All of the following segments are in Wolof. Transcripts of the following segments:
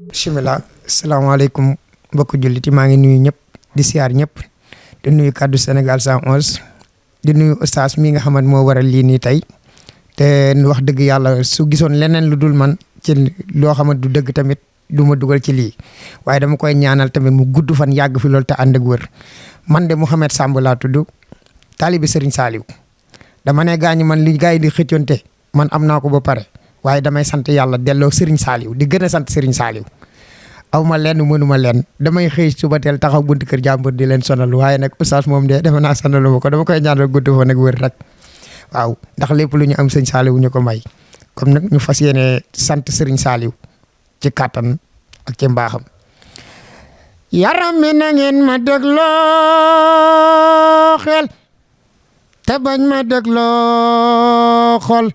bisimilah salaamaaleykum mbokki jullit yi maa ngi nuyu ñëpp di siyaar ñëpp di nuyu kaddu Sénégal 111 di nuyu ustaas mi nga xamante moo waral lii nii tey te wax dëgg yàlla su gisoon leneen lu dul man ci loo xamante du dëgg tamit du ma dugal ci lii waaye dama koy ñaanal tamit mu gudd fan yàgg fi loolu te ànd ak wër man de Mouhamed Samb laa tudd taalibi Serigne Saliou dama ne gaañu man li gars yi di xëccoonte man am naa ko ba pare waaye damay sant yàlla delloo Serigne Saliou di gën a sant Serigne Saliou aw ma lenn mënuma leen damay xëy suba teel taxaw buntu kër jàmbur di leen sonal waaye nag oustaz moom de defe naa sonalu ma ko dama koy ñaanal gudd fa nag wër rek waaw ndax lépp lu ñu am sëñ Saliou ñu ko may comme nag ñu fas yéene sant Serigne Saliou ci kàttan ak ci mbaaxam. yaram mi na ngeen ma dégloo xel te bañ ma dégloo xol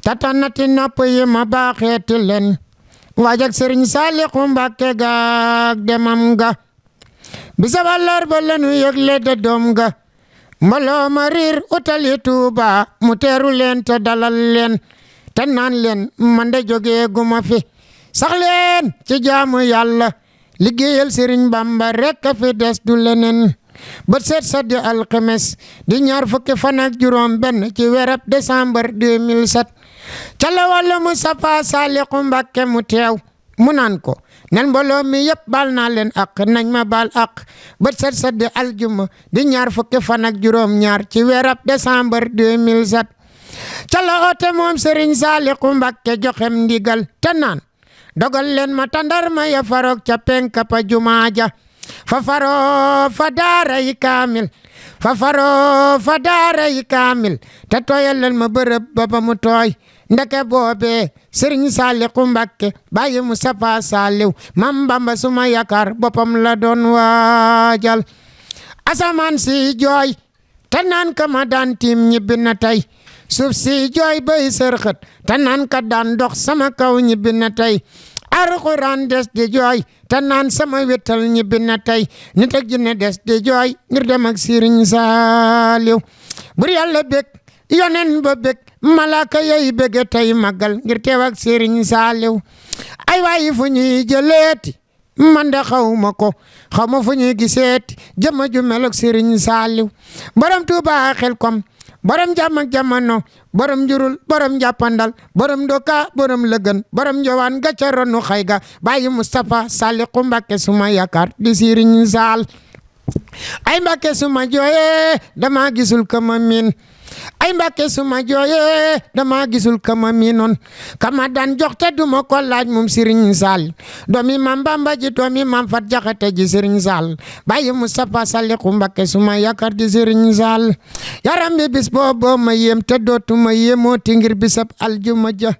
tatanati nopp yi ma baaxeeti leen. waajak Serigne Saliou Mbacké gaak demam ga bisab àllarba lanu yëgle de doom ga mbaloo ma riir utali Tuuba mu teeru leen te dalal leen te naan leen man de jógee guma fi sax leen ci jaamu yàlla liggéeyal Serigne Bamba rek a fi des du leneen bët seet sa di alxames di ñaar fukki fan ak juróom benn ci weerab décembre 2007 ca la wàllu Moustapha Saliou Mbacké mu teew mu naan ko nen mbooloo mi yëpp baal naa leen ak nañ ma baal ak bët set set di aljuma di ñaar fukki fan ak juróom ñaar ci weerab décembre 2007 ca la oote moom Serigne Saliou Mbacké joxem ndigal te naan dogal leen ma tandarma ya faroog ca penka pa jumaa ja fa faroo fa daara yi kaamil fa faroo fa daara yi kaamil te tooyal leen ma bërëb ba mu tooy ndeke boobee Serigne Saliou Mbacké bàyyi Moustapha Saliou Mam Bamba suma yaakaar boppam la doon waajal asamaan si jooy te naan ka ma daan tiim ñibbi na tey suuf si jooy bay sërxët te naan ka daan dox sama kaw ñibbi na tey Alxuraan des di jooy te naan sama wétal ñibbi na tey nit ak jinne des di jooy ngir dem ak Serigne Saliou bur yàlla bég yonen ba bég malaaka yey bége tey màggal ngir teew ak Serigne Saliou ay waayi fu ñuy jëleeti man de xawma ko xawma fu ñuy giseeti jëma ju mel ak Serigne Saliou borom Tuuba Xelkom borom jàmm ak jamono borom njurul borom jàppandal borom doka borom lëgën borom njowaan gàcce ronu xay ga bàyyi Moustapha Saliou Mbacké suma yaakaar di Serigne Sall ay Mbacké suma jooye dama gisul kama min ay Mbacké suma jooye dama gisul kama miinoon kama daan jox te duma ko laaj moom Serigne Sall doomi Mam Bamba ji doomi Mam Fat Jaxate ji Serigne Sall bàyyi Moustapha Saliou Mbacké suma yaakaar di Serigne Sall yaram bi bis boobu ma yéem te dootuma yéemooti ngir bisab aljuma ja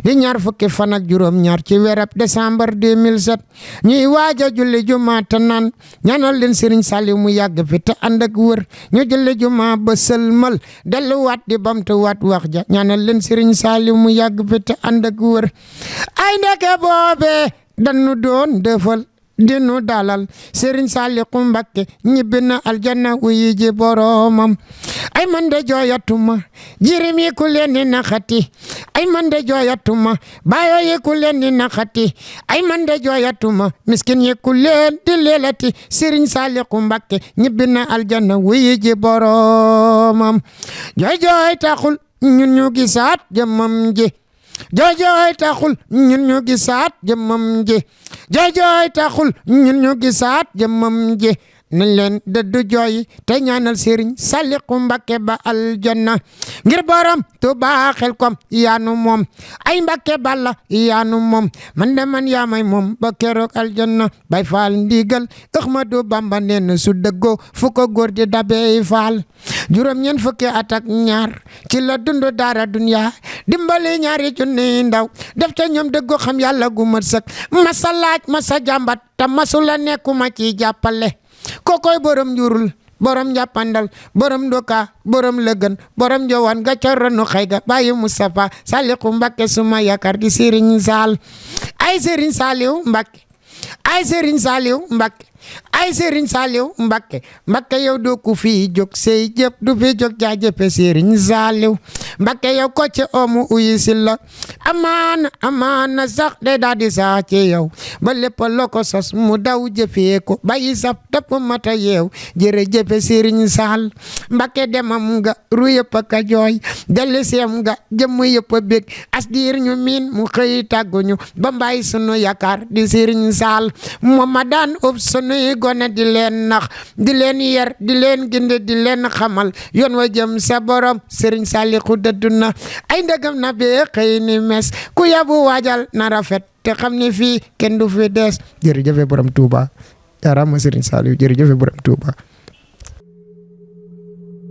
di ñaar fukki fan ak juróom ñaar ci weerab décembre 2007 ñuy waaja julli juma te naan ñaanal leen Serigne Saliou mu yàgg fi te ànd ak wër ñu julli juma ba sëlmal delluwaat di bamtuwaat wax ja ñaanal leen Serigne Saliou mu yàgg fi te ànd ak wër ay ndeke boobe dañu doon defal dinu dalal Serigne Saliou Mbacké ñibbi na aljanna wuyi ji boromam ay man de jooyatuma jirim yi ku leen di naxati ay man de jooyatuma bayo yi ku leen di naxati ay man de jooyatuma miskin yi ku leen di leelati Serigne Saliou Mbacké ñibbi na aljanna wuyi ji boromam jooy jooy taxul ñun ñu gisaat jëmmam ji jooy jooy taxul ñun ñu gisaat jëmmam ji jooy jooy taxul ñun ñu gisaat jëmmam ji nañ leen dëddu jooy te ñaanal Serigne Saliou Mbacké ba aljanna ngir borom Tuuba Xelkom yaanu moom ay Mbacké balla yaanu moom man de man yaa may moom ba keroog aljanna bay faal ndigal Ahmadu Bamba neen su dëggoo fu ko góor di dabey faal juróom ñeen fukki at ak ñaar ci la dundu daara dunya dimbali ñaari junni ndaw def ca ñoom dëggoo xam yàlla gu mat sëkk masa laaj masa jàmbat te masula nekkuma ci jàppale kokoy borom njurul borom jàppandal borom doka borom lëgën borom jowaan gàcce ronu xay ga bàyyi Moustapha Saliou Mbacké suma yaakaar di Serigne Sall ay Serigne Saliou Mbacké ay Serigne Saliou Mbacké ay Serigne Saliou Mbacké Mbacké yow doo ko fi jóg say jëf du fi jóg jaajëfe Serigne Saliou Mbacké yow ko ci omu uyi si la amaana sax de daal di sax ci yow ba lépp loo ko sos mu daw jëfee ko bàyyi saf dëpp mata yeew jërëjëfe Serigne Sall Mbacké demam nga ru yëpp ka jooy delli seem nga jëmm yëpp bég as diir ñu miin mu xëy tàgguñu ba mbaay sunu yaakaar di Serigne Sall moom ma daan ub sunuy gone di leen nax di leen yer di leen ginde di leen xamal yoon wa jëm sa borom Serigne Saliou dëddu na ay ndegam na bee xëy ni mes ku yabu waajal na rafet te xam ni fii kenn du fi des jërëjëfe borom Touba jaaraama Serigne Saliou jërëjëfe borom Touba